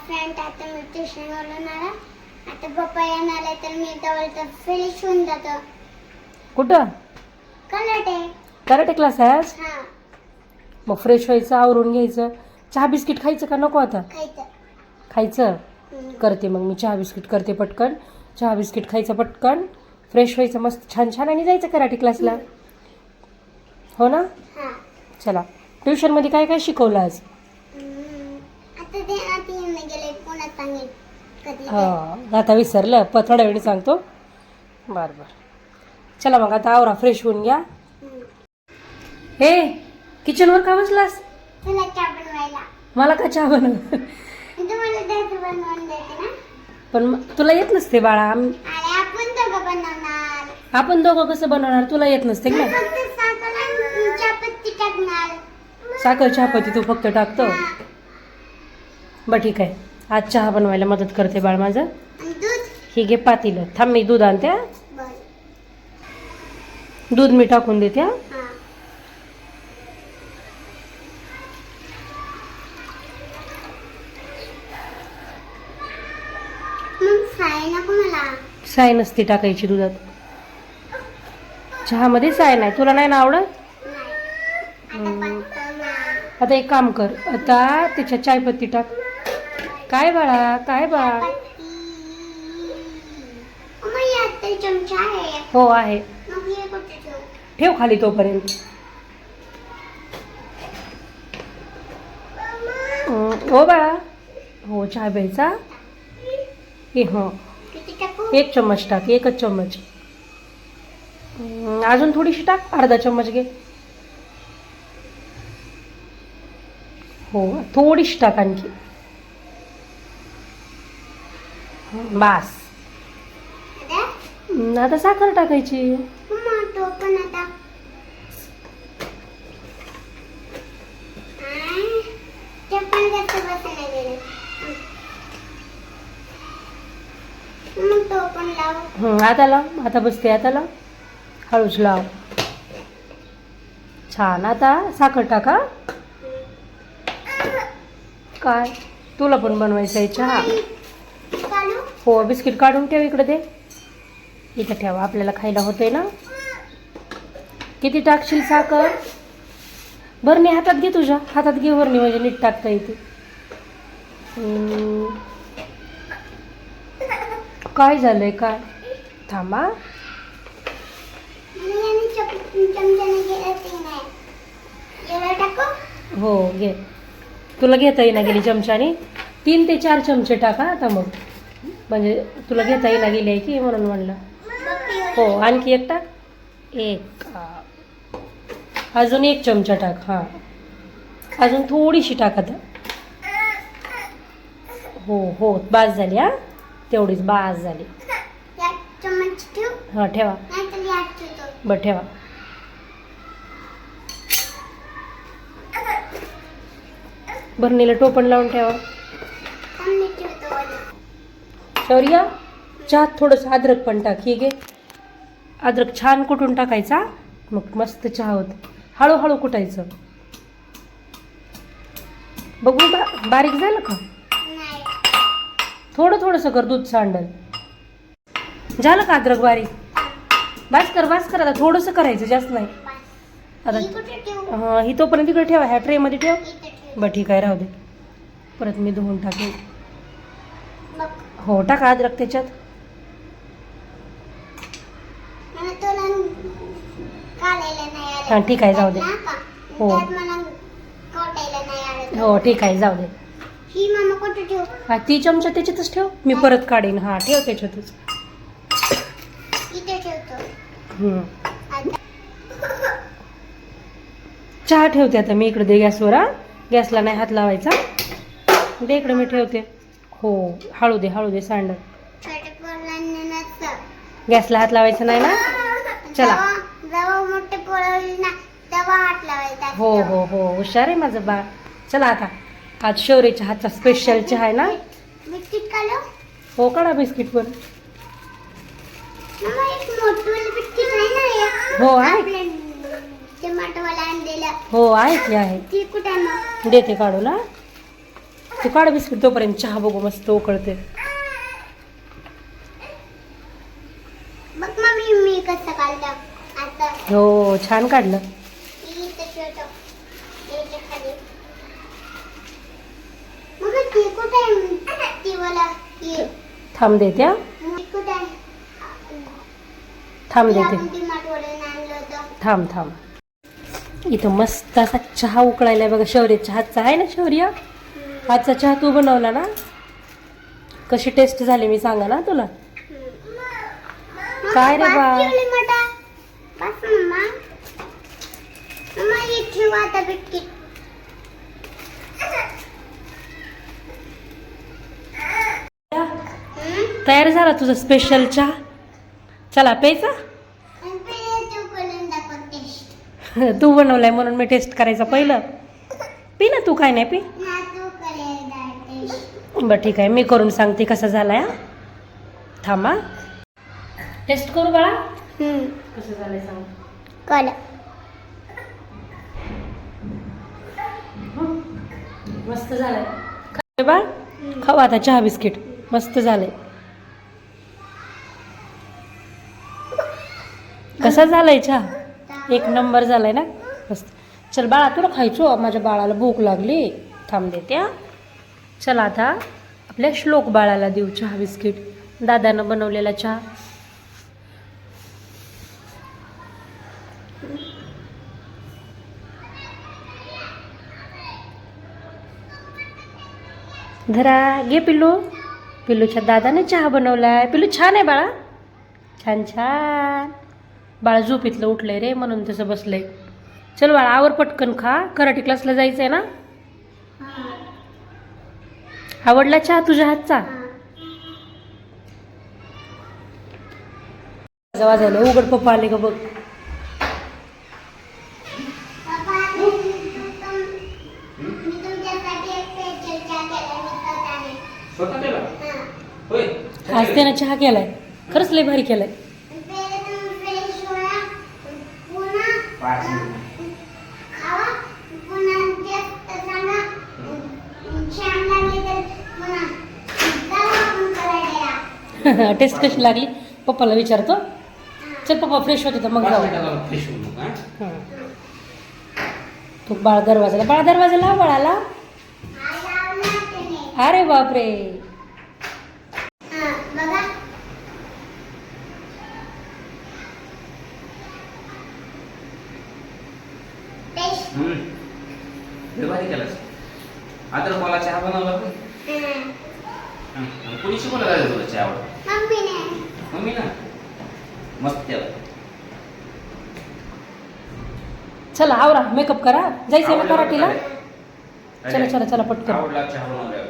Friend आता मी ट्युशनवरून आला. आता पप्पा येणार आहे तर मी तर फ्रेश होऊन जातो. कुठं कराटे. कराटे क्लास आहे आज? हा मग फ्रेश व्हायचं, आवरून घ्यायचं. चहा बिस्किट खायचं का नको आता? खायचं. खायचं. करते मग मी चहा बिस्किट करते पटकन. चहा बिस्किट खायचं पटकन, फ्रेश व्हायचं मस्त छान छान आणि जायचं कराटे क्लासला. हो ना? हा चला. ट्युशनमध्ये काय काय शिकवलं आज? आता ते आधी येऊन गेले पुन्हा सांगेन कधी. हां आता विसरलं, थोड्या वेळाने सांगतो. बरं बरं. चला मग आता आवरा, फ्रेश होऊन घ्या. हे किचनवर का बसलास? तुला चहा बनवायला. मला का चहा बनव? तुम्हाला द्यायचं बनवून देते ना. पण तुला येत नसते बाळा. अरे आपण दोघं बनवणार. आपण दोघं कसं बनवणार? तुला येत नसते मी ना. फक्त साखर आणि चहापत्ती टाकणार. साखर चहापत्ती तू फक्त टाकतो. हा. बरं ठीक आहे, आज चहा बनवायला मदत करते बाळ माझं. आणि दूध. ही घे पातीलं. थांब मी दूध आणते हा. बरं. दूध मी टाकून देते हा. हा. मग फ्राय नको मला. साय नसते टाकायची दुधात. चहामध्ये साय नाही. तुला नाही ना आवडत? नाही. आता पातळ नाही. आता एक काम कर, आता त्याच्यात चायपत्ती टाक. काय बाळा, काय बाळ? मग यात तरी चमचा आहे. हो आहे. मग हे कुठे ठेवू? ठेव खाली तोपर्यंत. हो बाळा. हो चहा प्यायचा. हे हो किती टाकू? एक चम्मच टाक, एकच चम्मच. अजून थोडीशी टाक, अर्धा चम्मच घे. हो थोडीशी टाक आणखी. बास. आता आता साखर टाकायची. मम्मा तो पण आता. ते पण जास्त बसायला गेले. मग तो पण लाव. आता लाव. आता बसते. आता लाव. हळूच लाव. छान. आता साखर टाका. काय तुला पण बनवायचं आहे चहा? काढू? हो बिस्किट काढून ठेव इकडे. दे इथं ठेवा, आपल्याला खायला होतंय ना. किती टाकशील साखर? भरणी हातात घे, तुझ्या हातात घे भरणी, म्हणजे नीट टाकता येते. काय झालंय काय? थांबा. आणि चमच्याने गेलं ते नाही. एवढं टाकू? हो घे. तुला घेता येईना गेली चमच्याने. 3 ते 4 चमचे टाका आता मग, म्हणजे तुला घेता येईना गेली आहे की म्हणून म्हणलं. हो आणखी एक टाक. एक. अजून 1 चमचा टाक. हां अजून थोडीशी टाक आता. हो हो बास झाली. हा तेवढीच बास झाली. यात चम्मच ठेवू? हां ठेवा. नाहीतर यात ठेवतो. बरं ठेवा. भरणीला टोपण लावून ठेवा. थांब ठेवतो वरी. शौर्या चहात थोडंसं अद्रक पण टाक. ही घे अद्रक छान कुटून टाकायचा, मग मस्त चहा होतं. हळूहळू कुटायचं. बघू बारीक झालं का? नाही. थोडं थोडंसं कर, दूध सांडल. झालं का अद्रक बारीक? बास कर बास कर. आता थोडंसं करायचं, जास्त नाही. आता ही कुठे ठेवू? ही तोपर्यंत तिकडे ठेवा, ह्या ट्रेमध्ये ठेव. इथे ठेवू. बरं ठीक आहे, राहू दे. परत मी धुवून टाकेन. बघ. हो टाका अद्रक त्याच्यात. मला तुला काढायला नाही आलं. हां ठीक आहे, जाऊ दे. त्यात ना का? हो. त्यात मला काढायला नाही आलं. हो ठीक आहे, जाऊ दे. ही मामा कुठे ठेवू? हा ती चमचा त्याच्यातच ठेव, मी परत काढीन. हां ठेव त्याच्यातच. इथे ठेवतो. आता चहा ठेवते आता मी इकडे. दे गॅसवर. हा गॅसला नाही हात लावायचा. दे इकडे, मी ठेवते. हो हळू दे सांड. छोटे पोरांना नसतं. गॅसला हात लावायचा नाही ना. चला. जेव्हा मोठे पोरं होईल ना तेव्हा हात लावायचा. हो हो हो हुशार आहे माझं बाळ. चला आता, आज शौर्यच्या हातचा स्पेशल चहा आहे ना. बिस्किट काढू? हो काढा बिस्किट पण. मम्मा एक मोठं बिस्किट आहे ना एक? हो आहे. आपल्या टमाटोवाला आणलेलं. हो आहे की आहे. ती कुठे आहे मग? देते काढून. हा तू काढ बिस्किट तोपर्यंत चहा बघू मस्त उकळते. बघ मम्मी मी कसं काढलं आता. हो छान काढलं. इथं ठेवतो. याच्या खाली. मग ती कुठे आहे? ती मला ये. थांब देत्या. ती कुठे आहे? थांब ती देते. आपण ती माठवड्यानं आणलं होतं. थांब थांब. इथं मस्त असा चहा उकळायला बघा. शौर्याच्या हातचा आहे ना शौर्य. हातचा चहा तू बनवला ना. कशी टेस्ट झाली मी सांगा ना तुला. काय रे बा. बस मम्मा. मम्मा ये ठेव आता बिस्किट. तयार झाला तुझा स्पेशल चहा. चला प्यायचा. आणि पहिले तू करून दाखव टेस्ट. तू बनवलाय म्हणून मी टेस्ट करायचा पहिलं. पी ना तू. काय नाही पी. ना तू करेल टेस्ट. बरं ठीक आहे मी करून सांगते कसा झालाय. हा थांबा टेस्ट करू बाळा. कसं झालंय सांग. कल. मस्त झालंय. बा खाऊ आता चहा बिस्किट. मस्त झालंय. कसा झालाय चहा. एक नंबर झालाय ना. मस्त. चल बाळा तुला खायचो. माझ्या बाळाला भूक लागली. थांब देते. चल आता आपल्या श्लोक बाळाला देऊ चहा बिस्किट. दादानं बनवलेला चहा. धरा घे पिल्लू. पिल्लूच्या दादाने चहा बनवलाय. पिल्लू छान आहे बाळा. छान छान. बाळा झोपेतलं उठलंय रे म्हणून तसं बसलंय. चल बाळा आवर पटकन खा. कराटे क्लासला जायचंय ना. आवडला चहा तुझ्या हातचा. वाजायला उघड पप्पा आले का बघ. मी तुमच्यासाठी एक स्पेशल चहा केला स्वतःने. स्वतः केला होय. आज त्यानं चहा केलाय. खरंच लय भारी केलाय. पहिले तुम्ही फ्रेश व्हा. पुन्हा पाच मिनिट. खावा. पुन्हा जास्त सांगा. छान लागले तर पुन्हा जाऊ आपण करायला. टेस्ट कशी लागली पप्पाला विचारतो. चल पप्पा फ्रेश होते तर मग पाच जाऊ. मिनिटाला फ्रेश होऊ नका. हं. तू बाळ दरवाजाला. बाळा दरवाजा लाव बाळाला. हा लावला त्याने. अरे बापरे. हा बघा. टेस्ट. लय भारी केलास. आता मला चहा बनवला होता. कोणी शिकवलं काय तुला चहा आवड. मम्मीने. मम्मी ना. मस्त केला. चला आवरा मेकअप करा. जायचंय ना आवडला कराटीला. अरे. चला चला चला पटकन. आवडला चहा बनवला.